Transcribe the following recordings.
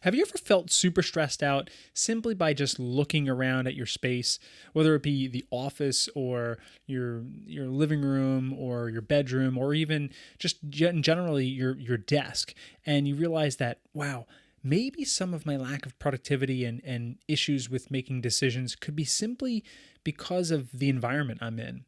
Have you ever felt super stressed out simply by just looking around at your space, whether it be the office or your living room or your bedroom or even just generally your desk, and you realize that wow, maybe some of my lack of productivity and issues with making decisions could be simply because of the environment I'm in.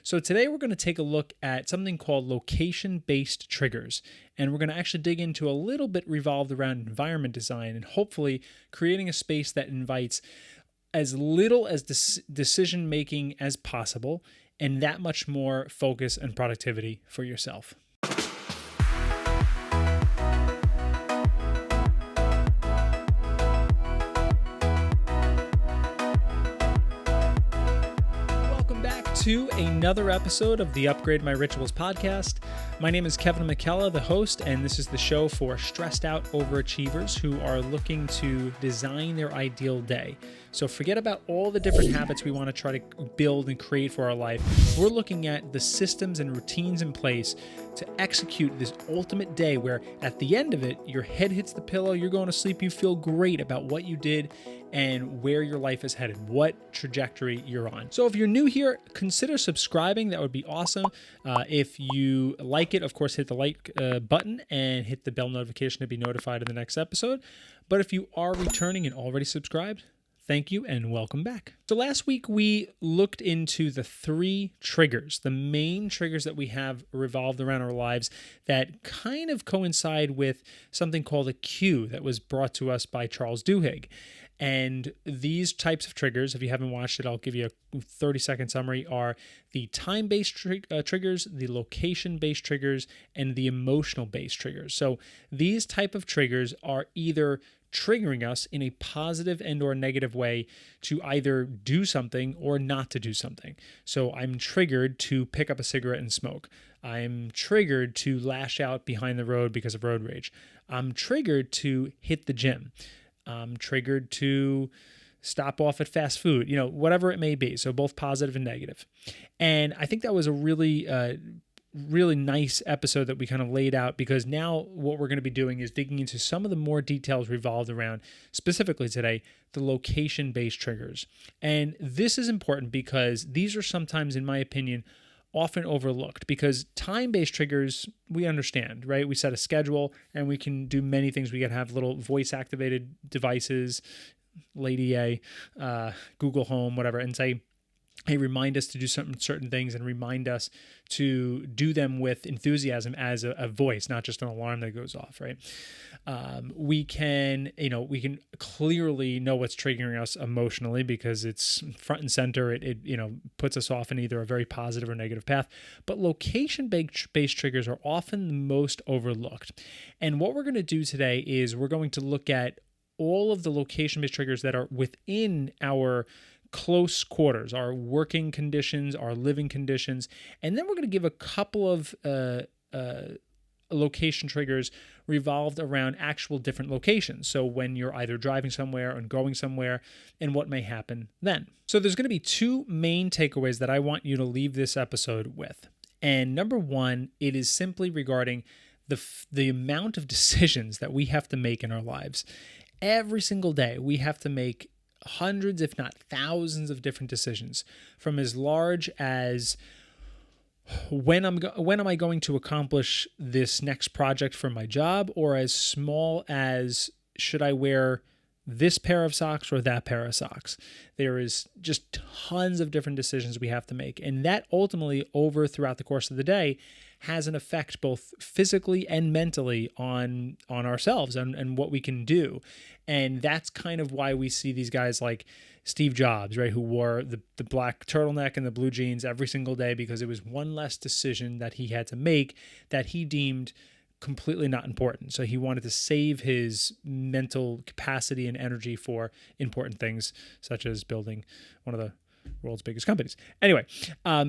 So, today we're going to take a look at something called location based triggers. And we're going to actually dig into a little bit revolved around environment design and hopefully creating a space that invites as little as decision making as possible and that much more focus and productivity for yourself. To another episode of the Upgrade My Rituals podcast. My name is Kevin McKella, the host, and this is the show for stressed out overachievers who are looking to design their ideal day. So forget about all the different habits we want to try to build and create for our life. We're looking at the systems and routines in place to execute this ultimate day where at the end of it, your head hits the pillow, you're going to sleep, you feel great about what you did and where your life is headed, what trajectory you're on. So if you're new here, consider subscribing. That would be awesome. If you like it, of course, hit the like button and hit the bell notification to be notified of the next episode. But if you are returning and already subscribed, thank you and welcome back. So last week we looked into the 3 triggers, the main triggers that we have revolved around our lives that kind of coincide with something called a cue that was brought to us by Charles Duhigg. And these types of triggers, if you haven't watched it, I'll give you a 30-second summary, are the time-based triggers, the location-based triggers, and the emotional-based triggers. So these type of triggers are either triggering us in a positive and or negative way to either do something or not to do something. So I'm triggered to pick up a cigarette and smoke. I'm triggered to lash out behind the road because of road rage. I'm triggered to hit the gym. I'm triggered to stop off at fast food, whatever it may be. So both positive and negative. And I think that was a really nice episode that we kind of laid out, because now what we're going to be doing is digging into some of the more details revolved around, specifically today, the location-based triggers. And this is important because these are sometimes, in my opinion, often overlooked, because time-based triggers, we understand, right? We set a schedule and we can do many things. We can have little voice-activated devices, Lady A, Google Home, whatever, and say, hey, remind us to do certain things and remind us to do them with enthusiasm as a voice, not just an alarm that goes off, right? We can clearly know what's triggering us emotionally because it's front and center. It puts us off in either a very positive or negative path. But location-based triggers are often the most overlooked. And what we're going to do today is we're going to look at all of the location-based triggers that are within our close quarters, our working conditions, our living conditions, and then we're going to give a couple of location triggers revolved around actual different locations. So when you're either driving somewhere or going somewhere, and what may happen then. So there's going to be 2 main takeaways that I want you to leave this episode with. And number 1, it is simply regarding the amount of decisions that we have to make in our lives. Every single day, we have to make hundreds, if not thousands, of different decisions, from as large as when am I going to accomplish this next project for my job, or as small as should I wear this pair of socks or that pair of socks. There is just tons of different decisions we have to make, and that ultimately throughout the course of the day has an effect both physically and mentally on ourselves and what we can do. And that's kind of why we see these guys like Steve Jobs, right, who wore the black turtleneck and the blue jeans every single day, because it was one less decision that he had to make that he deemed completely not important. So he wanted to save his mental capacity and energy for important things, such as building one of the world's biggest companies. Anyway,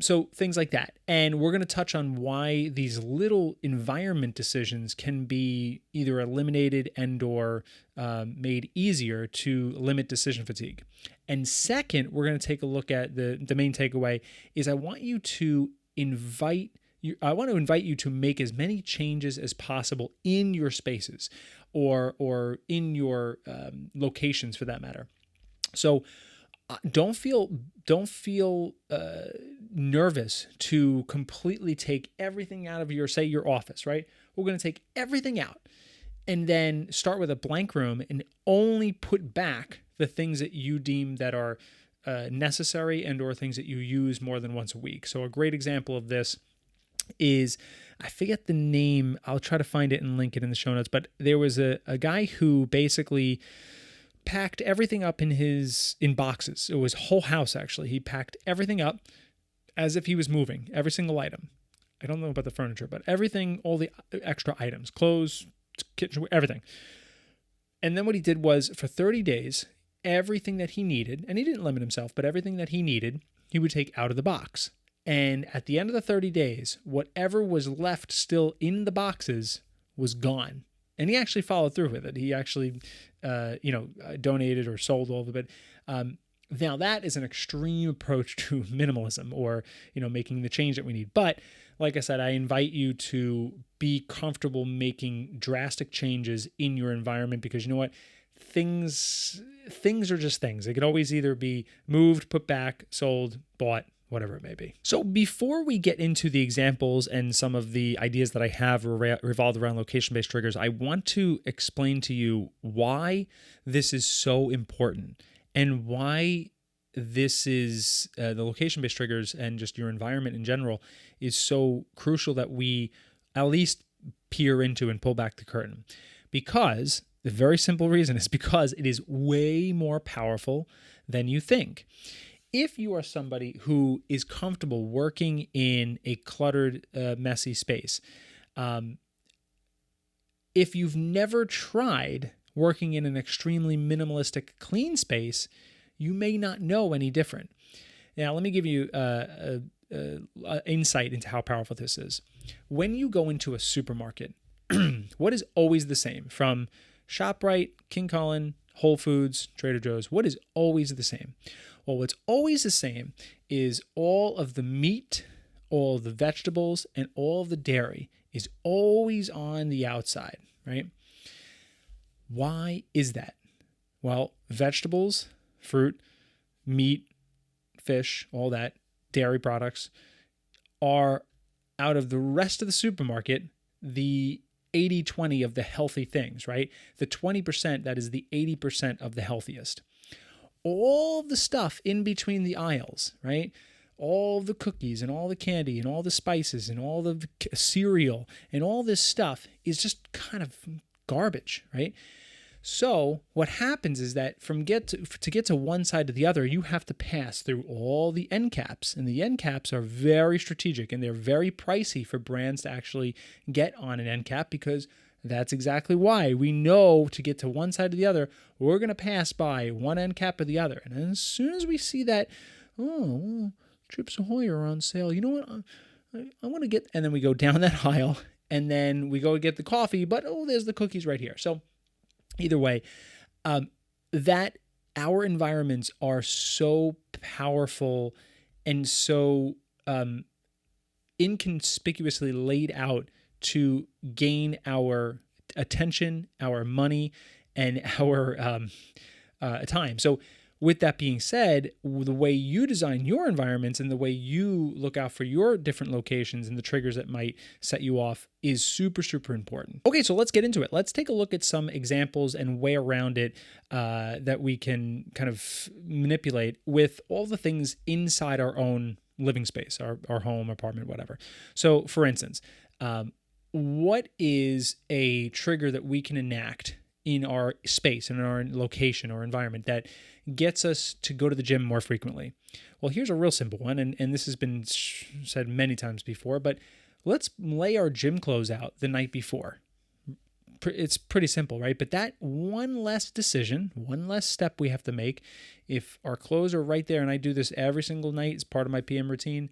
so things like that. And we're going to touch on why these little environment decisions can be either eliminated and or made easier to limit decision fatigue. And second, we're going to take a look at the main takeaway is I want to invite you to make as many changes as possible in your spaces. or in your locations for that matter. So don't feel nervous to completely take everything out of your office, right? We're going to take everything out and then start with a blank room and only put back the things that you deem that are necessary and or things that you use more than once a week. So a great example of this is, I forget the name, I'll try to find it and link it in the show notes, but there was a guy who basically packed everything up in boxes. It was whole house, actually. He packed everything up as if he was moving, every single item. I don't know about the furniture, but everything, all the extra items, clothes, kitchen, everything. And then what he did was, for 30 days, everything that he needed, and he didn't limit himself, but everything that he needed, he would take out of the box. And at the end of the 30 days, whatever was left still in the boxes was gone. And he actually followed through with it. He actually, donated or sold all of it. Now that is an extreme approach to minimalism, or, making the change that we need. But like I said, I invite you to be comfortable making drastic changes in your environment, because you know what? Things are just things. They could always either be moved, put back, sold, bought, whatever it may be. So before we get into the examples and some of the ideas that I have revolved around location-based triggers, I want to explain to you why this is so important and why this is the location-based triggers and just your environment in general is so crucial that we at least peer into and pull back the curtain. Because the very simple reason is because it is way more powerful than you think. If you are somebody who is comfortable working in a cluttered, messy space, if you've never tried working in an extremely minimalistic, clean space, you may not know any different. Now, let me give you insight into how powerful this is. When you go into a supermarket, what is always the same? From ShopRite, King Kullen, Whole Foods, Trader Joe's, what is always the same? Well, what's always the same is all of the meat, all of the vegetables, and all of the dairy is always on the outside, right? Why is that? Well, vegetables, fruit, meat, fish, all that, dairy products are, out of the rest of the supermarket, the 80-20 of the healthy things, right? The 20% that is the 80% of the healthiest. All the stuff in between the aisles, right? All the cookies and all the candy and all the spices and all the cereal and all this stuff is just kind of garbage, right? So what happens is that to get to one side to the other, you have to pass through all the end caps, and the end caps are very strategic and they're very pricey for brands to actually get on an end cap, because that's exactly why we know to get to one side or the other, we're going to pass by one end cap or the other. And as soon as we see that, Chips Ahoy are on sale, you know what? I want to get, and then we go down that aisle and then we go get the coffee, but there's the cookies right here. So either way, that our environments are so powerful and so inconspicuously laid out to gain our attention, our money, and our time. So with that being said, the way you design your environments and the way you look out for your different locations and the triggers that might set you off is super, super important. Okay, so let's get into it. Let's take a look at some examples and way around it that we can kind of manipulate with all the things inside our own living space, our home, apartment, whatever. So for instance, what is a trigger that we can enact in our space, in our location or environment that gets us to go to the gym more frequently? Well, here's a real simple one, and this has been said many times before, but let's lay our gym clothes out the night before. It's pretty simple, right? But that one less decision, one less step we have to make, if our clothes are right there, and I do this every single night as part of my PM routine,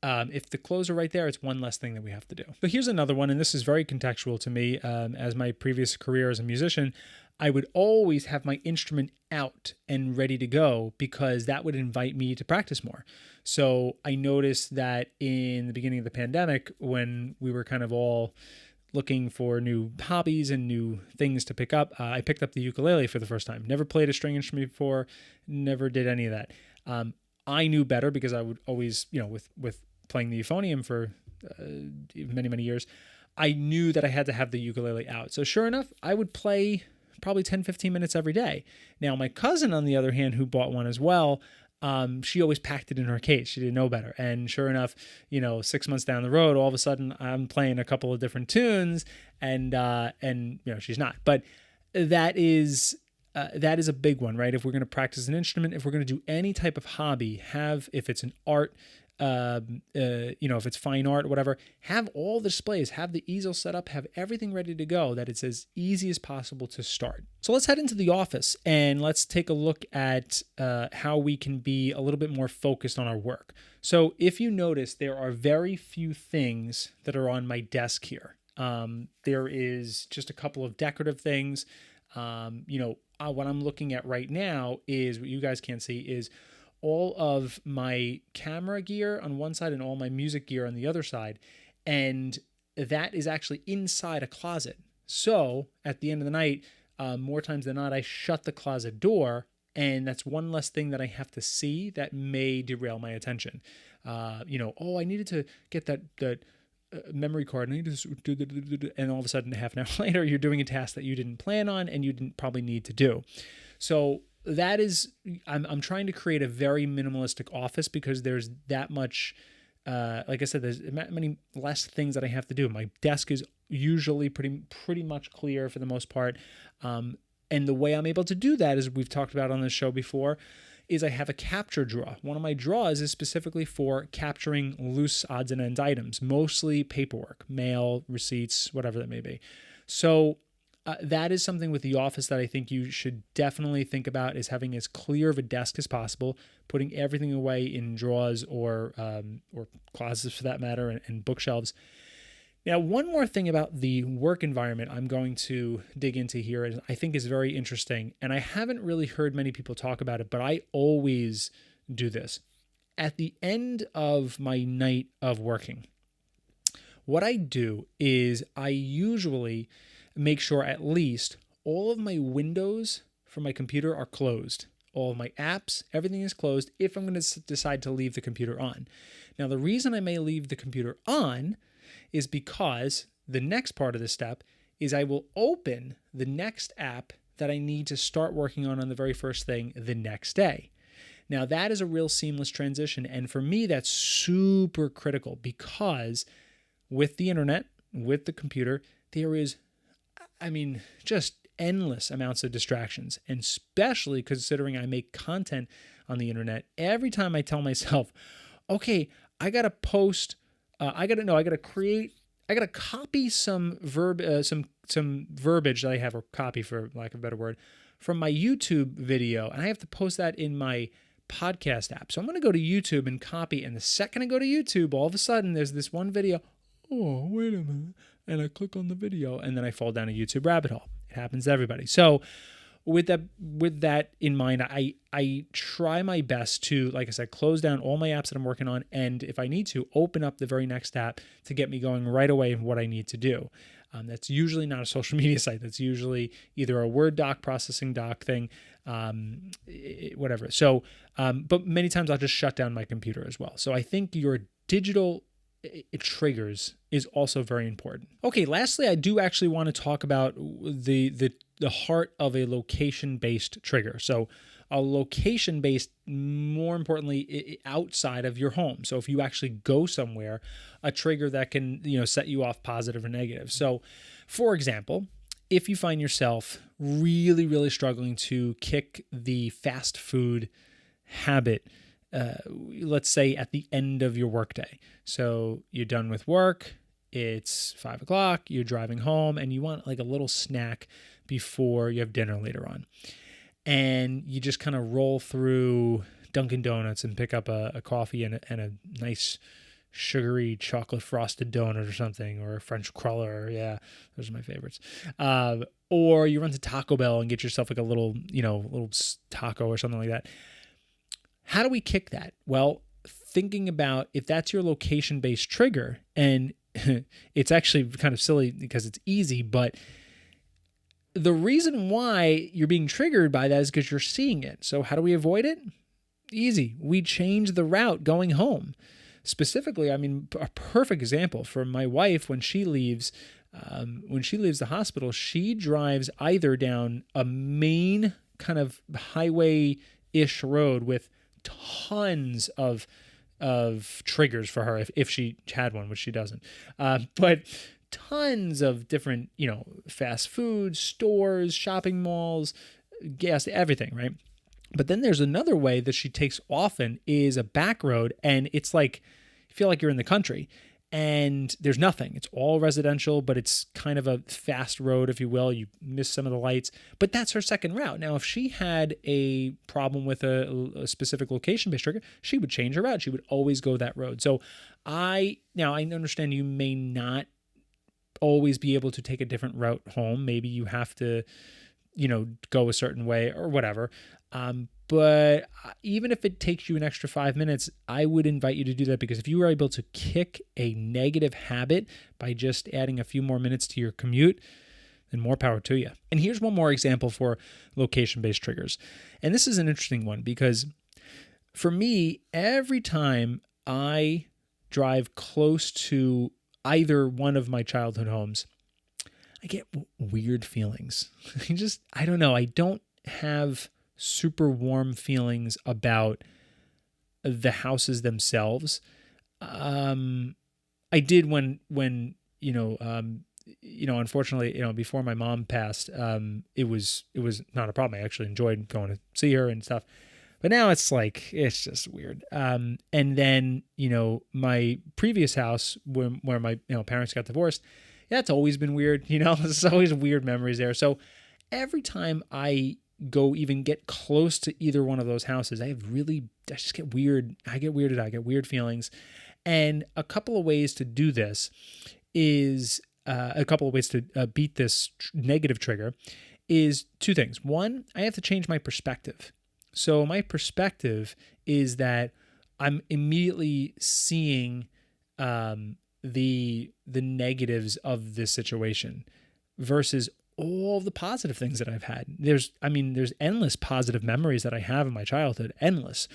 if the clothes are right there, it's one less thing that we have to do. But here's another one, and this is very contextual to me. As my previous career as a musician, I would always have my instrument out and ready to go because that would invite me to practice more. So I noticed that in the beginning of the pandemic, when we were kind of all looking for new hobbies and new things to pick up, I picked up the ukulele for the first time. Never played a string instrument before, never did any of that. I knew better because I would always, with playing the euphonium for many, many years, I knew that I had to have the ukulele out. So sure enough, I would play probably 10, 15 minutes every day. Now, my cousin, on the other hand, who bought one as well, she always packed it in her case. She didn't know better. And sure enough, 6 months down the road, all of a sudden I'm playing a couple of different tunes and she's not. But that is a big one, right? If we're going to practice an instrument, if we're going to do any type of hobby, if it's an art, if it's fine art, whatever, have all the displays, have the easel set up, have everything ready to go, that it's as easy as possible to start. So let's head into the office and let's take a look at how we can be a little bit more focused on our work. So if you notice, there are very few things that are on my desk here. There is just a couple of decorative things. What I'm looking at right now is, what you guys can't see, is all of my camera gear on one side and all my music gear on the other side. And that is actually inside a closet. So at the end of the night, more times than not, I shut the closet door, and that's one less thing that I have to see that may derail my attention. I needed to get that memory card, and all of a sudden, half an hour later, you're doing a task that you didn't plan on and you didn't probably need to do. So that is, I'm trying to create a very minimalistic office because there's that much, like I said, there's many less things that I have to do. My desk is usually pretty much clear for the most part. And the way I'm able to do that, as we've talked about on this show before, is I have a capture drawer. One of my drawers is specifically for capturing loose odds and ends items, mostly paperwork, mail, receipts, whatever that may be. So that is something with the office that I think you should definitely think about, is having as clear of a desk as possible, putting everything away in drawers or closets for that matter, and bookshelves. Now, one more thing about the work environment I'm going to dig into here, and I think is very interesting, and I haven't really heard many people talk about it, but I always do this. At the end of my night of working, what I do is I usually make sure at least all of my windows for my computer are closed. All of my apps, everything is closed if I'm going to decide to leave the computer on. Now, the reason I may leave the computer on is because the next part of the step is I will open the next app that I need to start working on the very first thing the next day. Now, that is a real seamless transition. And for me, that's super critical because with the internet, with the computer, there is, just endless amounts of distractions. And especially considering I make content on the internet, every time I tell myself, okay, I got to post, I got to copy some verbiage that I have, or copy for lack of a better word, from my YouTube video, and I have to post that in my podcast app. So I'm going to go to YouTube and copy, and the second I go to YouTube, all of a sudden there's this one video. Oh, wait a minute. And I click on the video, and then I fall down a YouTube rabbit hole. It happens to everybody. So with that in mind, I try my best to, like I said, close down all my apps that I'm working on, and if I need to, open up the very next app to get me going right away in what I need to do. That's usually not a social media site. That's usually either a Word doc, processing doc thing, whatever. So, but many times I'll just shut down my computer as well. So I think your digital triggers is also very important. Okay, lastly, I do actually want to talk about the heart of a location-based trigger. So a location-based, more importantly, outside of your home. So if you actually go somewhere, a trigger that can, set you off positive or negative. So for example, if you find yourself really, really struggling to kick the fast food habit, let's say at the end of your workday. So you're done with work, it's 5 o'clock, you're driving home, and you want like a little snack before you have dinner later on. And you just kind of roll through Dunkin' Donuts and pick up a coffee and a nice sugary chocolate frosted donut or something, or a French cruller. Yeah, those are my favorites. Or you run to Taco Bell and get yourself like a little taco or something like that. How do we kick that? Well, thinking about if that's your location-based trigger and it's actually kind of silly because it's easy, but the reason why you're being triggered by that is because you're seeing it. So how do we avoid it? Easy. We change the route going home. Specifically, I mean, a perfect example for my wife, when she leaves the hospital, she drives either down a main kind of highway-ish road with tons of triggers for her if she had one, which she doesn't. But tons of different, fast food stores, shopping malls, gas, everything, right? But then there's another way that she takes often is a back road, and it's like you feel like you're in the country. And there's nothing. It's all residential, but it's kind of a fast road, if you will. You miss some of the lights, but that's her second route. Now, if she had a problem with a specific location-based trigger, she would change her route. She would always go that road. So I understand you may not always be able to take a different route home. Maybe you have to, go a certain way or whatever. But even if it takes you an extra 5 minutes, I would invite you to do that, because if you were able to kick a negative habit by just adding a few more minutes to your commute, then more power to you. And here's one more example for location-based triggers. And this is an interesting one, because for me, every time I drive close to either one of my childhood homes, I get weird feelings. I don't know. I don't have super warm feelings about the houses themselves. I did when unfortunately, before my mom passed, it was not a problem. I actually enjoyed going to see her and stuff. But now it's just weird. And then, my previous house where my parents got divorced, that's always been weird. There's always weird memories there. So every time I go even get close to either one of those houses, I just get weird. I get weirded out. I get weird feelings. And a couple of ways to do this is beat this negative trigger is two things. One, I have to change my perspective. So my perspective is that I'm immediately seeing the negatives of this situation versus all the positive things that I've had. There's endless positive memories that I have in my childhood, endless.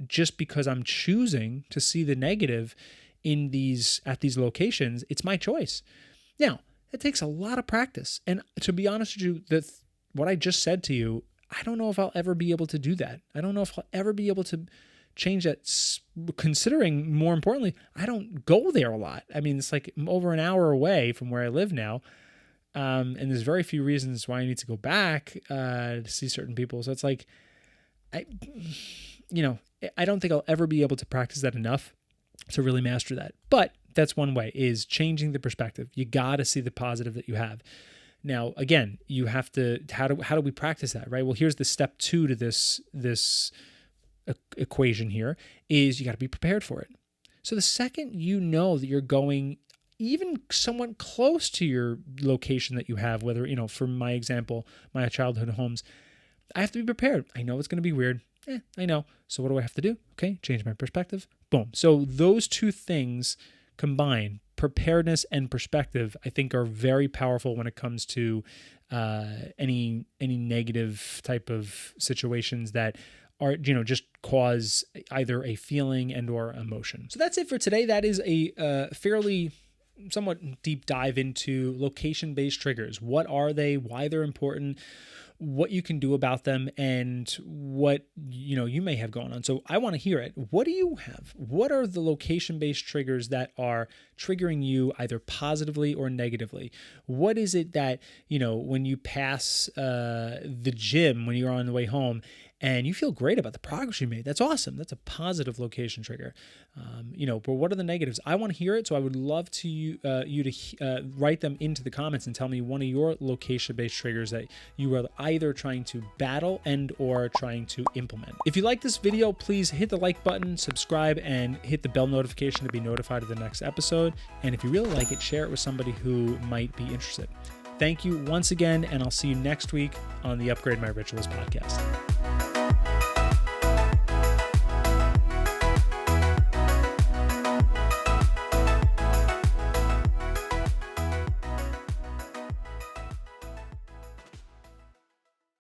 Just because I'm choosing to see the negative at these locations, it's my choice. Now, it takes a lot of practice. And to be honest with you, what I just said to you, I don't know if I'll ever be able to do that. I don't know if I'll ever be able to change that, considering, more importantly, I don't go there a lot. I mean, it's like over an hour away from where I live now. And there's very few reasons why I need to go back to see certain people. So it's like, I don't think I'll ever be able to practice that enough to really master that. But that's one way, is changing the perspective. You got to see the positive that you have. Now, again, you have to, how do we practice that, right? Well, here's the step 2 to this equation here, is you got to be prepared for it. So the second you know that you're going even somewhat close to your location that you have, whether, for my example, my childhood homes, I have to be prepared. I know it's going to be weird. I know. So what do I have to do? Okay, change my perspective. Boom. So those two things combined, preparedness and perspective, I think are very powerful when it comes to any negative type of situations that are, just cause either a feeling and or emotion. So that's it for today. That is a fairly somewhat deep dive into location-based triggers. What are they? Why they're important? What you can do about them, and what you may have going on. So I want to hear it. What do you have? What are the location-based triggers that are triggering you either positively or negatively? What is it that, when you pass the gym when you're on the way home and you feel great about the progress you made? That's awesome. That's a positive location trigger. But what are the negatives? I want to hear it. So I would love to you to write them into the comments and tell me one of your location-based triggers that you are either trying to battle and or trying to implement. If you like this video, please hit the like button, subscribe, and hit the bell notification to be notified of the next episode. And if you really like it, share it with somebody who might be interested. Thank you once again, and I'll see you next week on the Upgrade My Rituals podcast.